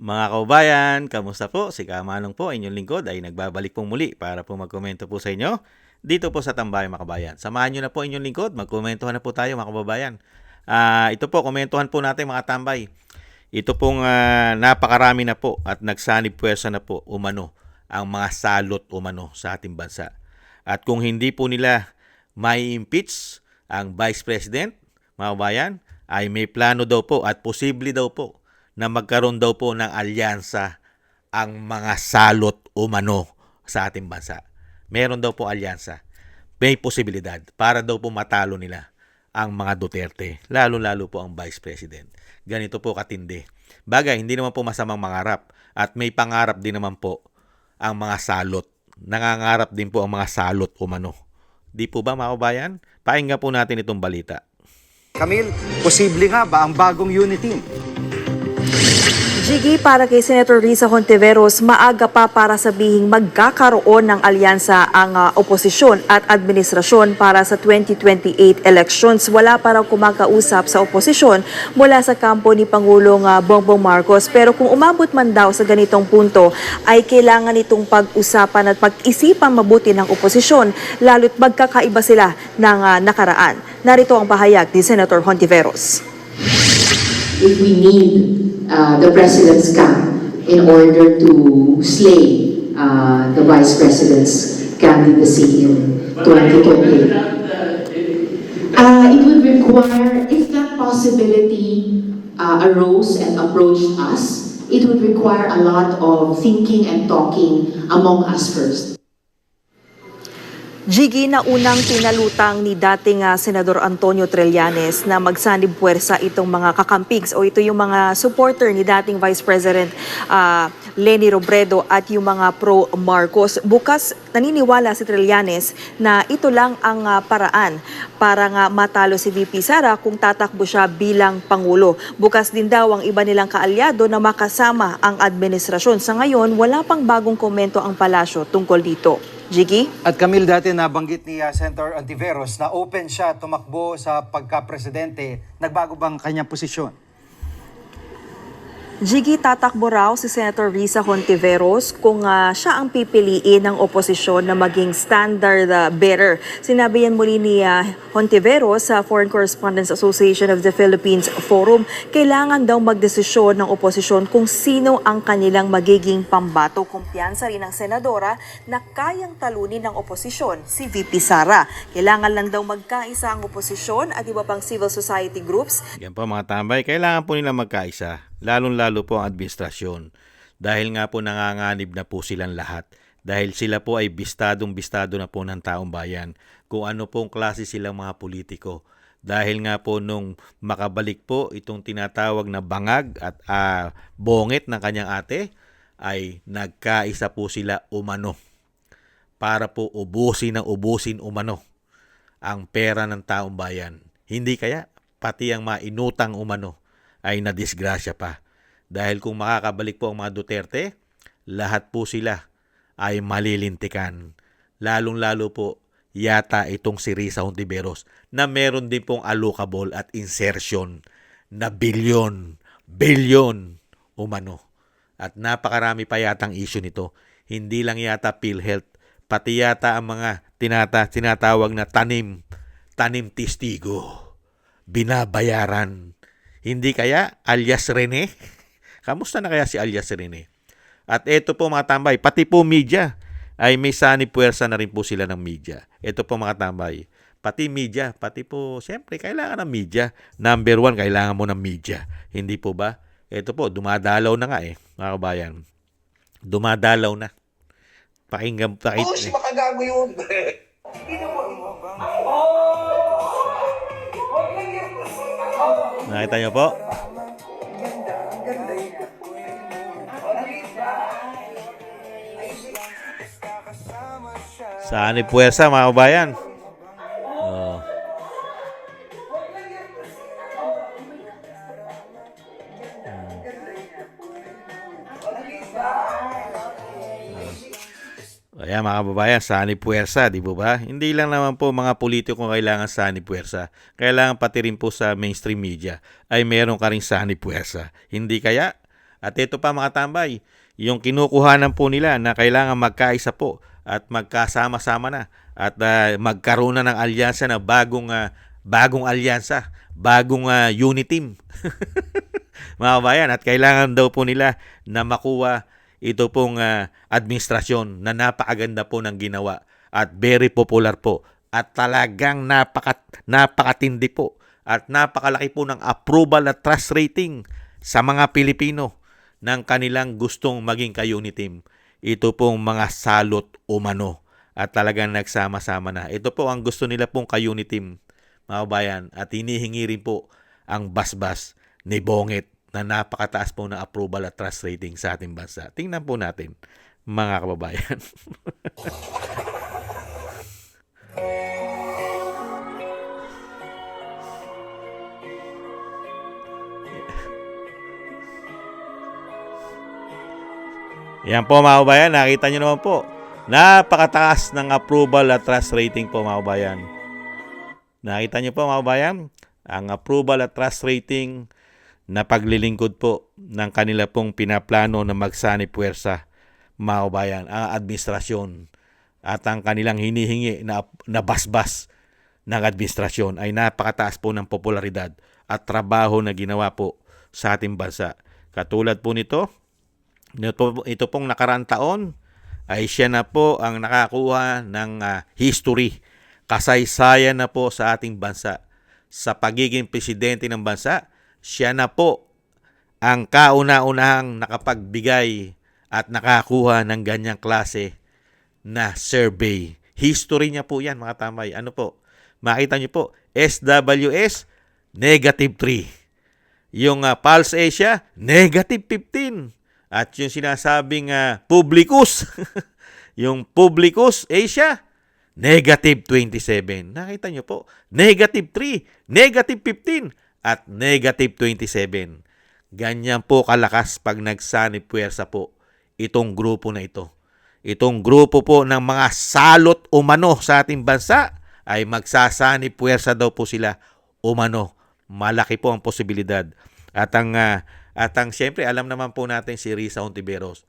Mga kaubayan, kamusta po? Si Kamanong po, inyong lingkod ay nagbabalik pong muli para po magkomento po sa inyo dito po sa Tambayang Makabayan. Samahan nyo na po inyong lingkod, magkomentuhan na po tayo mga kababayan. Ito po, komentuhan po natin mga tambay. Ito pong napakarami na po at nagsanib puwersa na po umano ang mga salot umano sa ating bansa. At kung hindi po nila may impeach ang Vice President, mga kababayan, ay may plano daw po at posible daw po na magkaroon daw po ng alyansa ang mga salot umano sa ating bansa. Meron daw po alyansa. May posibilidad para daw po matalo nila ang mga Duterte, lalo-lalo po ang Vice President. Ganito po katindi. Bagay, hindi naman po masamang mangarap at may pangarap din naman po ang mga salot. Nangangarap din po ang mga salot umano. Di po ba mga kabayan? Pakinggan po natin itong balita. Camille, posible nga ba ang bagong unit team? Jiggy, para kay Senator Risa Hontiveros, maaga pa para sabihing magkakaroon ng alyansa ang oposisyon at administrasyon para sa 2028 elections. Wala pa raw kumakausap sa oposisyon mula sa kampo ni Pangulong Bongbong Marcos. Pero kung umabot man daw sa ganitong punto, ay kailangan itong pag-usapan at pag-isipan mabuti ng oposisyon, lalo't magkakaiba sila ng nakaraan. Narito ang pahayag ni Senator Hontiveros. If we need the President's camp in order to slay the Vice President's candidacy in 2028. It would require, if that possibility arose and approached us, it would require a lot of thinking and talking among us first. Jiggy, na unang pinalutang ni dating Senador Antonio Trillanes na magsanib puwersa itong mga kakampigs o ito yung mga supporter ni dating Vice President Leni Robredo at yung mga pro-Marcos. Bukas naniniwala si Trillanes na ito lang ang paraan para nga matalo si VP Sara kung tatakbo siya bilang Pangulo. Bukas din daw ang iba nilang kaalyado na makasama ang administrasyon. Sa ngayon, wala pang bagong komento ang palasyo tungkol dito. Jiggy? At Camille, dati nabanggit ni Senator Hontiveros na open siya tumakbo sa pagka-presidente. Nagbago bang kanyang posisyon? Jiggy, tatakbo raw si Senator Risa Hontiveros kung siya ang pipiliin ng oposisyon na maging standard bearer. Sinabi yan muli ni Hontiveros sa Foreign Correspondents Association of the Philippines Forum. Kailangan daw magdesisyon ng oposisyon kung sino ang kanilang magiging pambato. Kumpiyansa rin ng senadora na kayang talunin ng oposisyon, si VP Sara. Kailangan lang daw magkaisa ang oposisyon at iba pang civil society groups. Yan po mga tambay, kailangan po nila magkaisa. Lalong-lalo po ang administrasyon. Dahil nga po nanganganib na po silang lahat. Dahil sila po ay bistadong-bistado na po ng taong bayan. Kung ano pong klase silang mga politiko. Dahil nga po nung makabalik po itong tinatawag na bangag at bongit ng kanyang ate, ay nagkaisa po sila umano. Para po ubusin umano ang pera ng taong bayan. Hindi kaya pati ang mga inutang umano ay nadisgrasya pa. Dahil kung makakabalik po ang mga Duterte, lahat po sila ay malilintikan. Lalong-lalo po yata itong si Risa Hontiveros na meron din pong allocable at insertion na bilyon umano. At napakarami pa yatang issue nito. Hindi lang yata PhilHealth, pati yata ang mga tinatawag na tanim testigo. Binabayaran. Hindi kaya alias Rene? Kamusta na kaya si alias Rene? At ito po mga tambay, pati po media ay may sanib puwersa na rin po sila ng media. Ito po mga tambay, pati media, pati po siyempre kailangan ng media. Number 1, kailangan mo ng media. Hindi po ba? Ito po, dumadalaw na nga mga kabayan. Dumadalaw na. Pakinggan. Oo, si makagago yun. Nakita niyo po? Saan ni puwersa mga kabayan? Oh. Ayan mga kababayan, saan ni puwersa, di po ba? Hindi lang naman po mga politiko kailangan saan ni puwersa. Kailangan pati rin po sa mainstream media ay meron ka rin saan ni puwersa. Hindi kaya At ito pa mga tambay, yung kinukuhanan po nila na kailangan magkaisa po at magkasama-sama na at magkaroon na ng alyansa na bagong alyansa, bagong unit team. Mga kabayan, at kailangan daw po nila na makuha ito pong administrasyon na napakaganda po ng ginawa at very popular po at talagang napakatindi po at napakalaki po ng approval at trust rating sa mga Pilipino ng kanilang gustong maging ka-unit team. Ito pong mga salot umano at talagang nagsama-sama na. Ito po ang gusto nila pong ka-unit team, mga kabayan, at hinihingi rin po ang basbas ni Bongit na napakataas po ng approval at trust rating sa ating bansa. Tingnan po natin, mga kababayan. Yan po mga kababayan, nakita nyo naman po. Napakataas ng approval at trust rating po mga kababayan. Nakita nyo po mga kababayan, ang approval at trust rating na paglilingkod po ng kanila pong pinaplano na magsani puwersa mga kababayan, ang administrasyon at ang kanilang hinihingi na basbas ng administrasyon ay napakataas po ng popularidad at trabaho na ginawa po sa ating bansa. Katulad po nito, ito pong nakaraang taon ay siya na po ang nakakuha ng history, kasaysayan na po sa ating bansa. Sa pagiging presidente ng bansa, siya na po ang kauna-unahang nakapagbigay at nakakuha ng ganyang klase na survey. History niya po yan mga tambay. Ano po? Makita niyo po, SWS, negative 3. Yung Pulse Asia, negative 15. At yung sinasabing Publicus, yung Publicus Asia, negative 27. Nakita nyo po, negative 3, negative 15, at negative 27. Ganyan po kalakas pag nagsanib puwersa po itong grupo na ito. Itong grupo po ng mga salot umano sa ating bansa ay magsasanib puwersa daw po sila umano. Malaki po ang posibilidad. At ang siyempre, alam naman po natin si Risa Hontiveros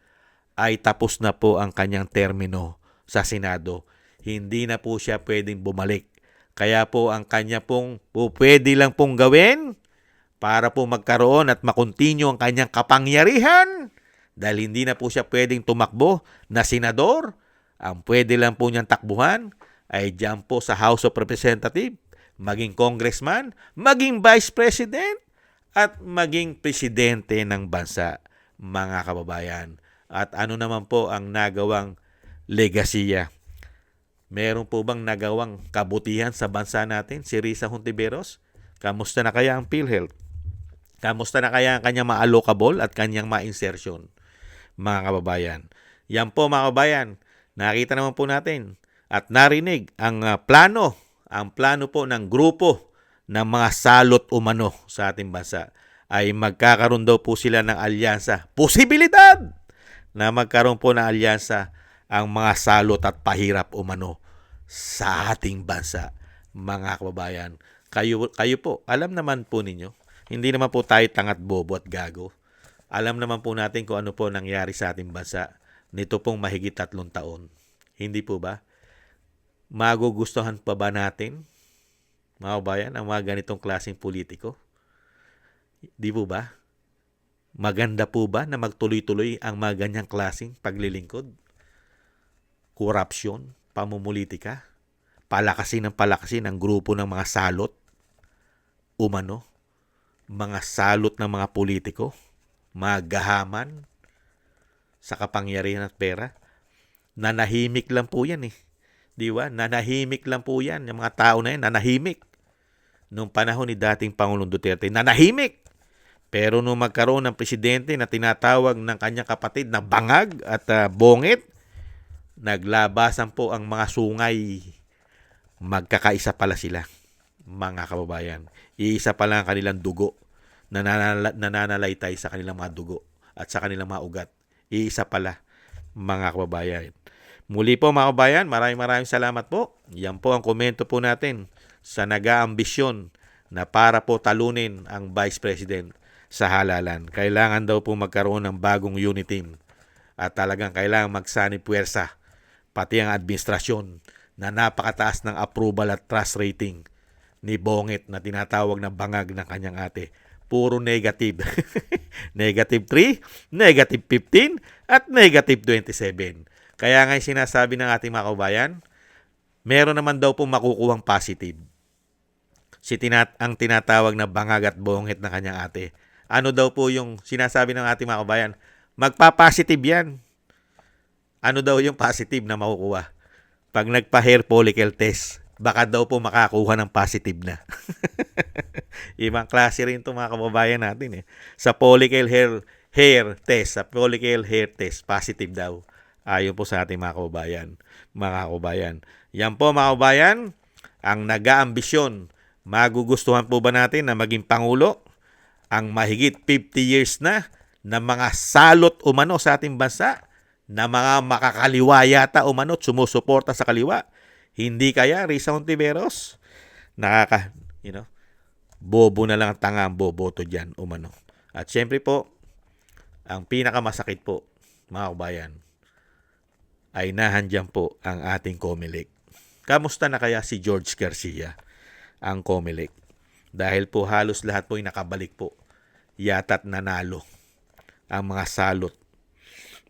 ay tapos na po ang kanyang termino sa Senado. Hindi na po siya pwedeng bumalik. Kaya po ang kanya pong pwede lang pong gawin para po magkaroon at makontinue ang kanyang kapangyarihan dahil hindi na po siya pwedeng tumakbo na senador. Ang pwede lang po niyang takbuhan ay diyan po sa House of Representatives, maging congressman, maging vice president, at maging presidente ng bansa, mga kababayan. At ano naman po ang nagawang legasiya? Meron po bang nagawang kabutihan sa bansa natin si Risa Hontiveros? Kamusta na kaya ang PhilHealth? Kamusta na kaya ang kanyang ma-allocable at kanyang ma-insertion, mga kababayan? Yan po mga kababayan, nakita naman po natin at narinig ang plano po ng grupo ng mga salot umano sa ating bansa ay magkakaroon daw po sila ng alyansa. Posibilidad na magkaroon po ng alyansa ang mga salot at pahirap umano sa ating bansa. Mga kababayan, kayo po, alam naman po ninyo, hindi naman po tayo tangat bobo at gago. Alam naman po natin kung ano po nangyari sa ating bansa nito pong mahigit 3 taon. Hindi po ba? Magugustuhan pa ba natin, mga kabayan, ang mga ganitong klaseng politiko? Di po ba? Maganda po ba na magtuloy-tuloy ang mga ganyang klaseng paglilingkod? Korupsyon, pamumulitika, palakasin ng grupo ng mga salot, umano, mga salot ng mga politiko, mga gahaman sa kapangyarihan at pera. Nanahimik lang po yan eh. Di ba? Nanahimik lang po yan. Yung mga tao na yan, nanahimik. Nung panahon ni dating Pangulong Duterte, nanahimik. Pero nung magkaroon ng presidente na tinatawag ng kanyang kapatid na Bangag at Bongit, naglabasan po ang mga sungay. Magkakaisa pala sila, mga kababayan. Iisa pala ang kanilang dugo. Nananalaytay sa kanilang mga dugo at sa kanilang mga ugat. Iisa pala, mga kababayan. Muli po mga kababayan, maraming salamat po. Yan po ang komento po natin sa nag-aambisyon na para po talunin ang Vice President. sa halalan. Kailangan daw po magkaroon ng bagong unit team. At talagang kailangan magsanib puwersa. Pati ang administrasyon na napakataas ng approval at trust rating ni Bongit na tinatawag na bangag ng kanyang ate. Puro negative. Negative 3, negative 15, at negative 27. Kaya nga sinasabi ng ating mga kabayan, meron naman daw pong makukuhang positive. Ang tinatawag na bangag at bongit ng kanyang ate. Ano daw po yung sinasabi ng ating mga kabayan? Magpa-positive yan. Ano daw yung positive na makukuha? Pag nagpa-hair follicle test, baka daw po makakuha ng positive na. Ibang klase rin itong mga kababayan natin eh. Sa follicle hair test, sa follicle hair test, positive daw. Ayon po sa ating mga kababayan. Yan po mga kababayan, ang nag-aambisyon. Magugustuhan po ba natin na maging Pangulo? Ang mahigit 50 years na mga salot umano sa ating bansa, na mga makakaliwa yata umano sumusuporta sa kaliwa. Hindi kaya Risa Hontiveros? Bobo na lang ang tanga ang boboto dyan umano. At syempre po, ang pinakamasakit po, mga kabayan, ay nahandyan po ang ating COMELEC. Kamusta na kaya si George Garcia, ang COMELEC? Dahil po halos lahat po ay nakabalik po. Yata't nanalo ang mga salot,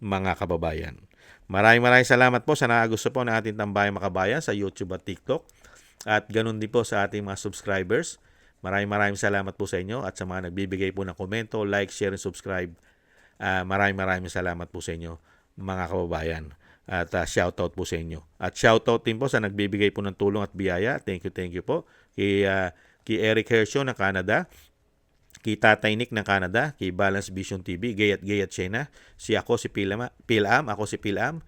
mga kababayan. Maraming salamat po sa nakagusto po ng ating Tambayang Makabayan sa YouTube at TikTok. At ganun din po sa ating mga subscribers. Maraming salamat po sa inyo at sa mga nagbibigay po ng komento, like, share, and subscribe. Maraming salamat po sa inyo, mga kababayan. At shoutout po sa inyo. At shoutout din po sa nagbibigay po ng tulong at biyaya. Thank you po. Kay Eric Hershaw ng Canada, kay Tatay Nick ng Canada, kay Balance Vision TV, Gayat Chena, ako si Pilam,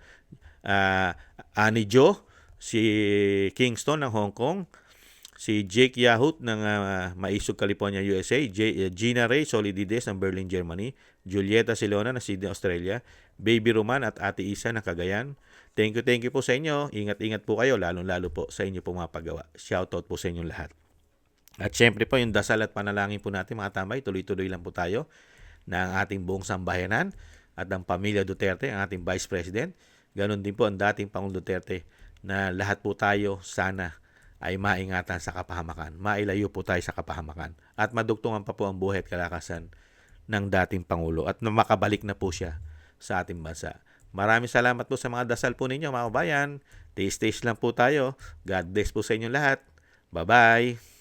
Ani Jo, si Kingston ng Hong Kong, si Jake Yahut ng Maisog, California, USA, Gina Ray Solidides ng Berlin, Germany, Julieta Silona ng Sydney, Australia, Baby Roman at Ate Isa ng Cagayan. Thank you po sa inyo. Ingat po kayo, lalong-lalo po sa inyo pong mga paggawa. Shoutout po sa inyong lahat. At syempre po, yung dasal at panalangin po natin mga tambay, tuloy-tuloy lang po tayo ng ating buong sambayanan at ang pamilya Duterte, ang ating Vice President. Ganon din po ang dating Pangulong Duterte na lahat po tayo sana ay maingatan sa kapahamakan. Mailayo po tayo sa kapahamakan. At madugtungan pa po ang buhay at kalakasan ng dating Pangulo at na makabalik na po siya sa ating bansa. Maraming salamat po sa mga dasal po ninyo mga kabayan. Taste lang po tayo. God bless po sa inyong lahat. Bye-bye!